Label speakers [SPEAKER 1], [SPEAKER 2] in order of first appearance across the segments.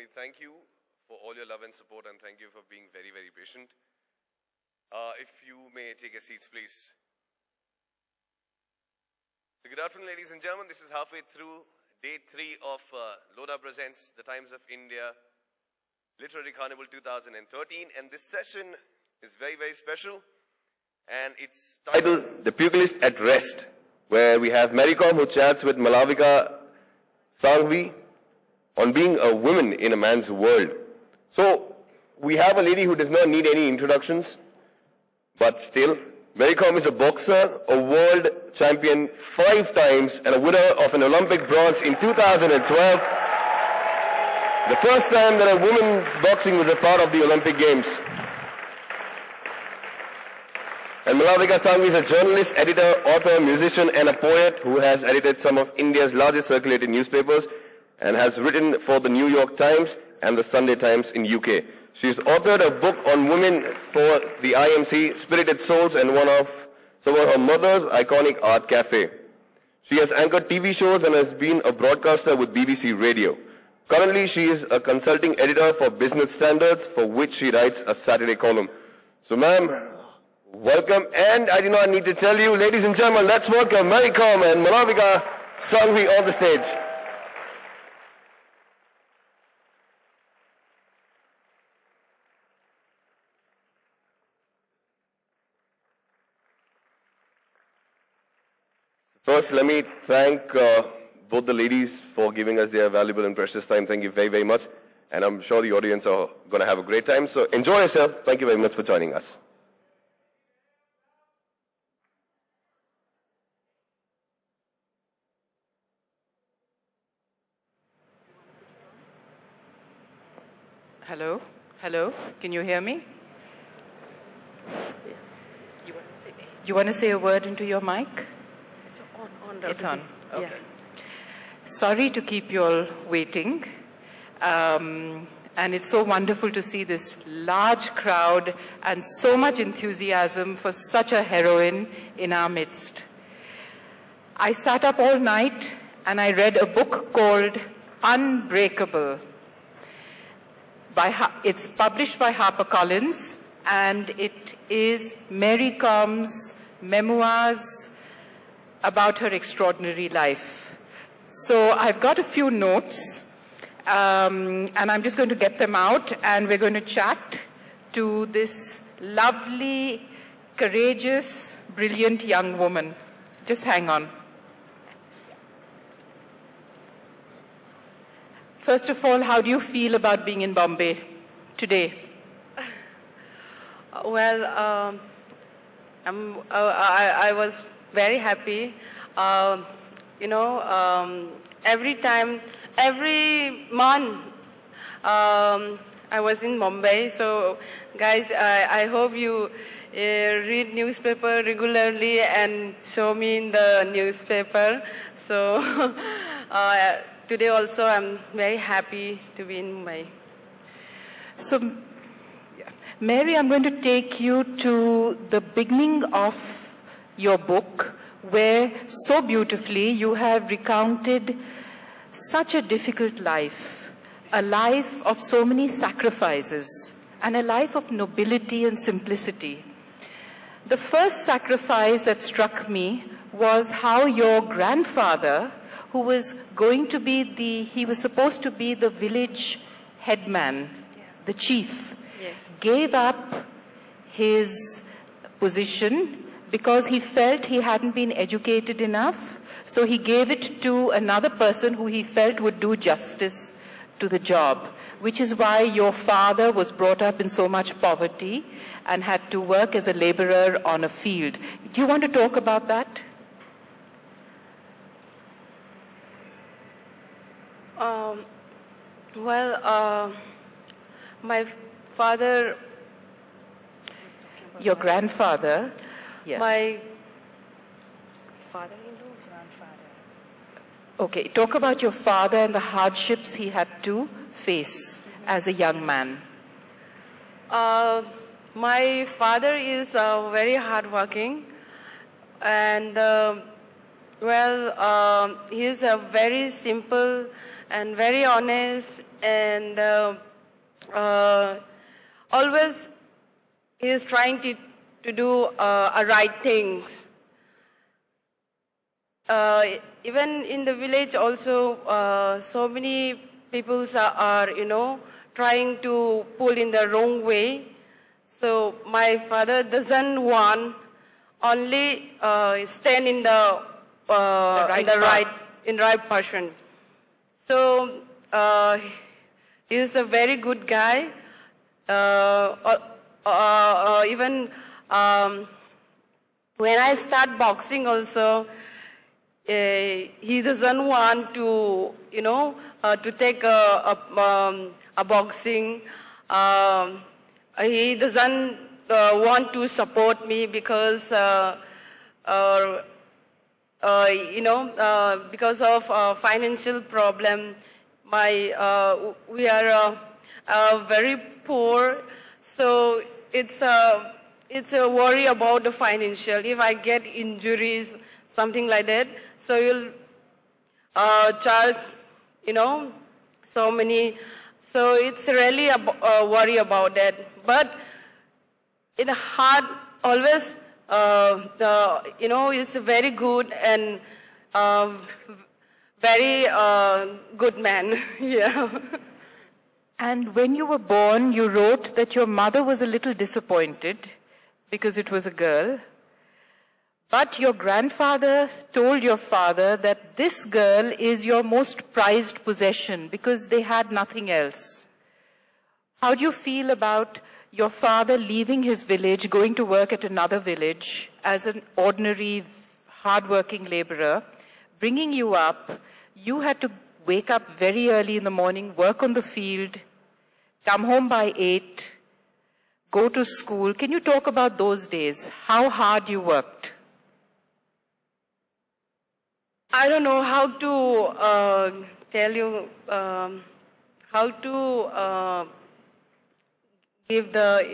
[SPEAKER 1] Swami, thank you for all your love and support, and thank you for being very, very patient. If you may take your seats, please. So good afternoon, ladies and gentlemen. This is halfway through day 3 of Lodha Presents The Times of India Literary Carnival 2013, and this session is very, very special, and it's titled The Pugilist at Rest, where we have Maricom who chats with Malavika Sanghvi on being a woman in a man's world. So we have a lady who does not need any introductions, but still, Maricom is a boxer, a world champion 5 times, and a winner of an Olympic bronze in 2012. The first time that a women's boxing was a part of the Olympic Games. And Malavika Sanghvi is a journalist, editor, author, musician, and a poet who has edited some of India's largest circulated newspapers and has written for the New York Times and the Sunday Times in UK. She has authored a book on women for the IMC, Spirited Souls, and one of some of her mother's iconic art cafe. She has anchored TV shows and has been a broadcaster with BBC Radio. Currently, she is a consulting editor for Business Standards, for which she writes a Saturday column. So, ma'am, welcome. And I do not need to tell you, ladies and gentlemen, let's welcome Maricom and Malavika Sanghvi on the stage. First, let me thank both the ladies for giving us their valuable and precious time. Thank you very, very much. And I'm sure the audience are going to have a great time. So enjoy yourself. Thank you very much for joining us.
[SPEAKER 2] Hello? Hello? Can you hear me? You want to say a word into your mic? It's on. Okay. Yeah. Sorry to keep you all waiting. And it's so wonderful to see this large crowd and so much enthusiasm for such a heroine in our midst. I sat up all night and I read a book called Unbreakable. It's published by HarperCollins, and it is Maricom's memoirs about her extraordinary life. So I've got a few notes, and I'm just going to get them out, and we're going to chat to this lovely, courageous, brilliant young woman. Just hang on. First of all, how do you feel about being in Bombay today?
[SPEAKER 3] Well, I was very happy. Every month, I was in Mumbai. So, guys, I hope you read newspaper regularly and show me in the newspaper. So, today also, I'm very happy to be in Mumbai.
[SPEAKER 2] So, Mary, I'm going to take you to the beginning of your book, where so beautifully you have recounted such a difficult life, a life of so many sacrifices, and a life of nobility and simplicity. The first sacrifice that struck me was how your grandfather, who was he was supposed to be the village headman, the chief,
[SPEAKER 3] yes,
[SPEAKER 2] gave up his position because he felt he hadn't been educated enough. So he gave it to another person who he felt would do justice to the job, which is why your father was brought up in so much poverty and had to work as a laborer on a field. Do you want to talk about that?
[SPEAKER 3] My father...
[SPEAKER 2] Your grandfather... Yeah.
[SPEAKER 3] My father-in-law, grandfather.
[SPEAKER 2] Okay, talk about your father and the hardships he had to face as a young man.
[SPEAKER 3] My father is very hardworking, and he is a very simple and very honest, and always he is trying to do right things. Even in the village also, so many people are, trying to pull in the wrong way. So my father doesn't want only stand in the right person. So he is a very good guy. Even when I start boxing also, he doesn't want to, to take a boxing. He doesn't want to support me because, because of financial problem. We are very poor, so it's a worry about the financial. If I get injuries, something like that, so you'll charge, so many. So it's really a worry about that. But in the heart, always, it's very good and very good man. Yeah.
[SPEAKER 2] And when you were born, you wrote that your mother was a little disappointed because it was a girl. But your grandfather told your father that this girl is your most prized possession because they had nothing else. How do you feel about your father leaving his village, going to work at another village as an ordinary, hard-working laborer, bringing you up? You had to wake up very early in the morning, work on the field, come home by 8, go to school. Can you talk about those days? How hard you worked?
[SPEAKER 3] I don't know how to tell you, how to give the,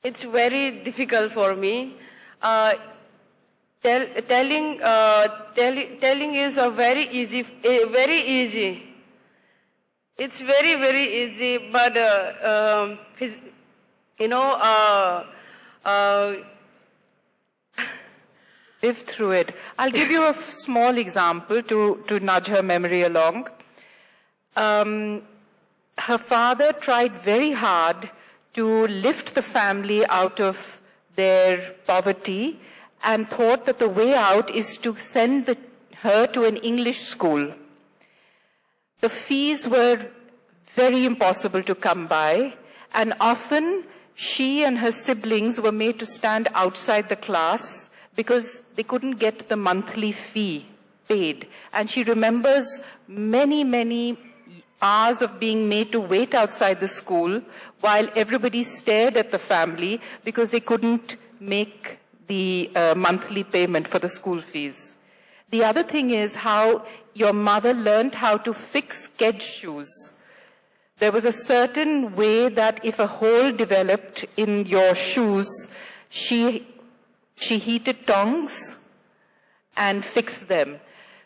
[SPEAKER 3] it's very difficult for me. Telling is a very easy. It's very, very easy, but,
[SPEAKER 2] live through it. I'll give you a small example to nudge her memory along. Her father tried very hard to lift the family out of their poverty and thought that the way out is to send her to an English school. The fees were very impossible to come by, and often she and her siblings were made to stand outside the class because they couldn't get the monthly fee paid. And she remembers many, many hours of being made to wait outside the school while everybody stared at the family because they couldn't make the monthly payment for the school fees. The other thing is how your mother learned how to fix kedge shoes. There was a certain way that if a hole developed in your shoes, she heated tongs and fixed them.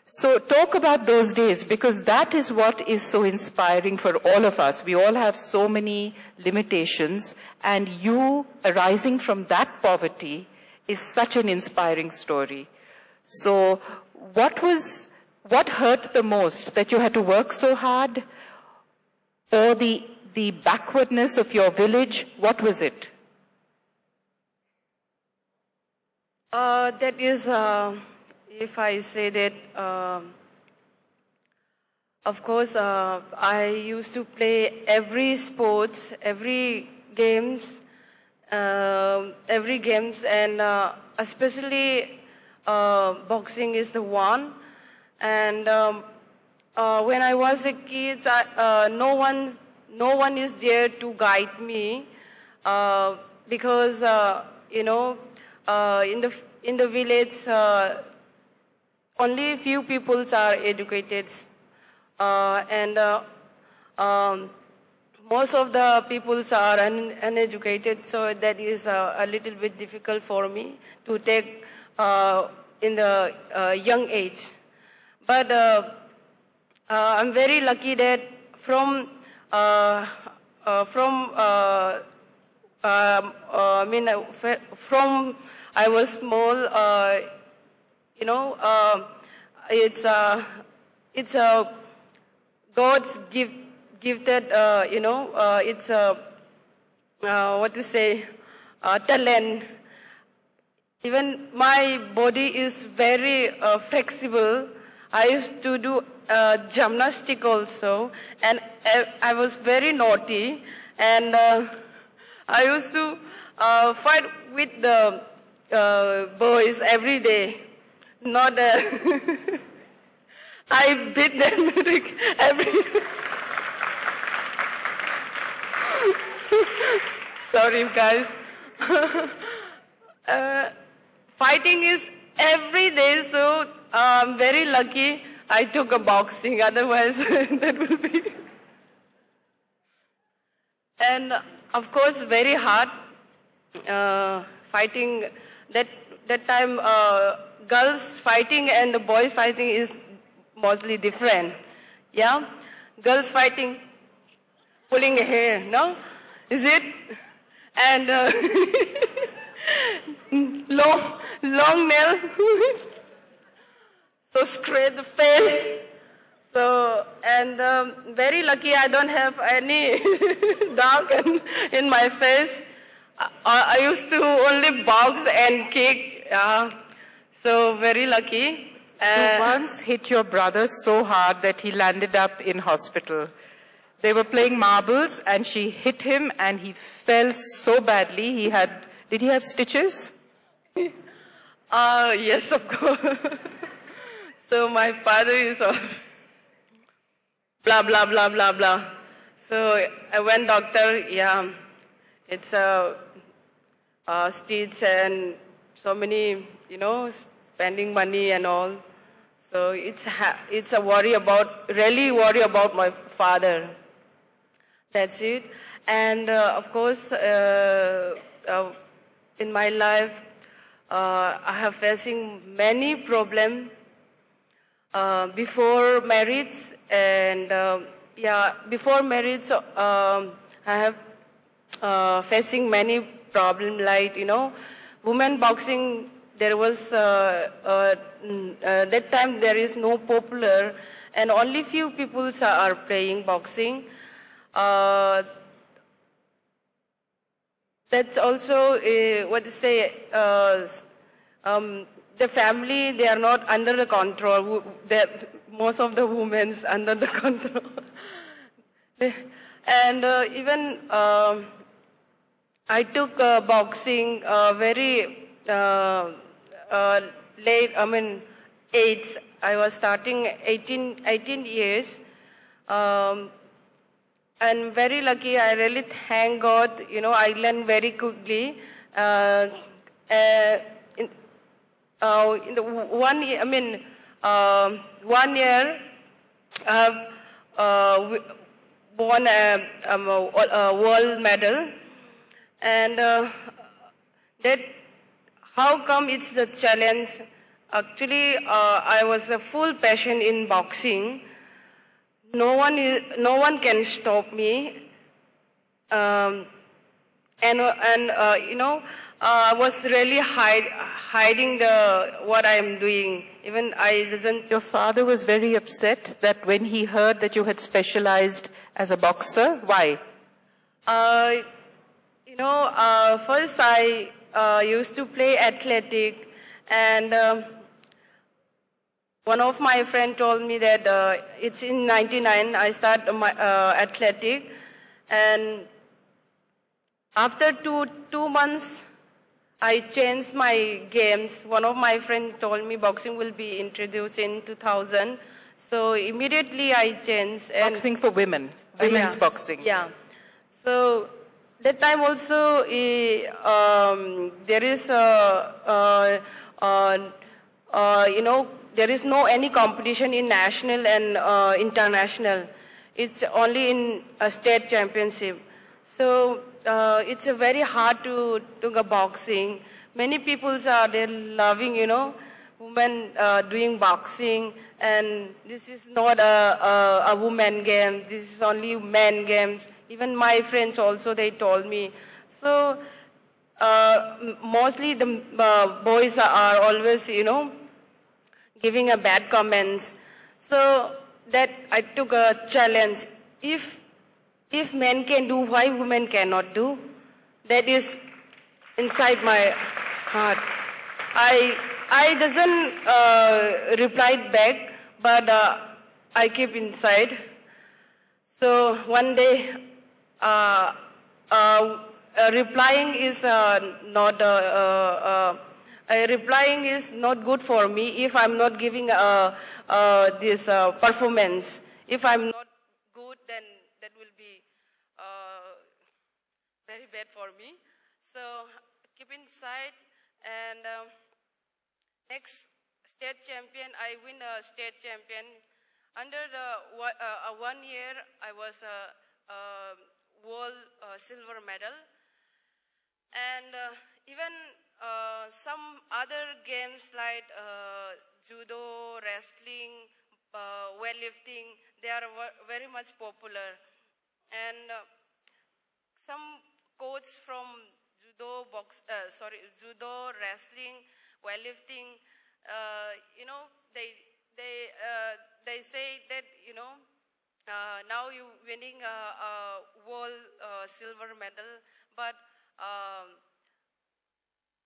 [SPEAKER 2] So talk about those days, because that is what is so inspiring for all of us. We all have so many limitations, and you arising from that poverty is such an inspiring story. So what hurt the most? That you had to work so hard? Or the backwardness of your village? What was it?
[SPEAKER 3] That is, if I say that, of course, I used to play every sports, every games, and especially boxing is the one. And when I was a kid, no one is there to guide me because in the village only few people are educated, and most of the people are uneducated. So that is a little bit difficult for me to take in the young age. But I'm very lucky that from I mean, from I was small, you know, it's a God's gifted, you know, it's a what to say, talent. Even my body is very flexible. I used to do gymnastic also, and I was very naughty, and I used to fight with the boys every day. Not I beat them every. Sorry, guys. Fighting is every day, so I'm very lucky I took a boxing. Otherwise, that will be. And of course, very hard fighting. That time, girls fighting and the boys fighting is mostly different. Yeah, girls fighting, pulling hair. No, is it? And long nail. So scrape the face. So, and very lucky I don't have any dark in my face. I used to only box and kick. So very lucky.
[SPEAKER 2] You once hit your brother so hard that he landed up in hospital. They were playing marbles and she hit him and he fell so badly. Did he have stitches?
[SPEAKER 3] Yes, of course. So my father is all blah, blah, blah, blah, blah. So I went doctor, yeah, it's a stitch and so many, you know, spending money and all. So it's a really worry about my father. That's it. And of course, in my life, I have facing many problems before marriage, and before marriage, I have facing many problems like, you know, women boxing. There was that time there is no popular, and only few people are playing boxing. That's also what to say. The family, they are not under the control. Most of the women's under the control. And even I took boxing very late. I mean, age. I was starting 18 years. And very lucky. I really thank God. You know, I learned very quickly. In the 1 year, 1 year, I have won a world medal, and that how come it's the challenge? Actually, I was a full passion in boxing. No one can stop me, and you know. I was really hiding what I am doing. Even I didn't.
[SPEAKER 2] Your father was very upset that when he heard that you had specialized as a boxer. Why?
[SPEAKER 3] You know, first I used to play athletic, and one of my friends told me that it's in '99 I started my athletic, and after two months. I changed my games. One of my friends told me boxing will be introduced in 2000. So immediately I changed. And
[SPEAKER 2] boxing for women. Women's boxing.
[SPEAKER 3] Yeah. So that time also there is you know, there is no any competition in national and international. It's only in a state championship. So it's very hard to do boxing. Many people are there loving, you know, women doing boxing, and this is not a woman game. This is only men games. Even my friends also, they told me. So mostly the boys are always, giving a bad comments. So that I took a challenge. If men can do, why women cannot do? That is inside my heart. I doesn't reply back, but I keep inside. So one day, replying is replying is not good for me if I'm not giving this performance. If I'm not good, then that will be very bad for me. So keep inside, and next state champion, I win a state champion. Under the 1 year, I was a world silver medal. And even some other games like judo, wrestling, weightlifting, they are very much popular. And some coach from judo, judo, wrestling, weightlifting, they say that, now you winning a world silver medal, but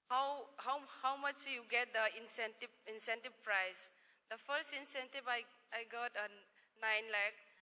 [SPEAKER 3] how much you get the incentive prize? The first incentive I got 9 lakh,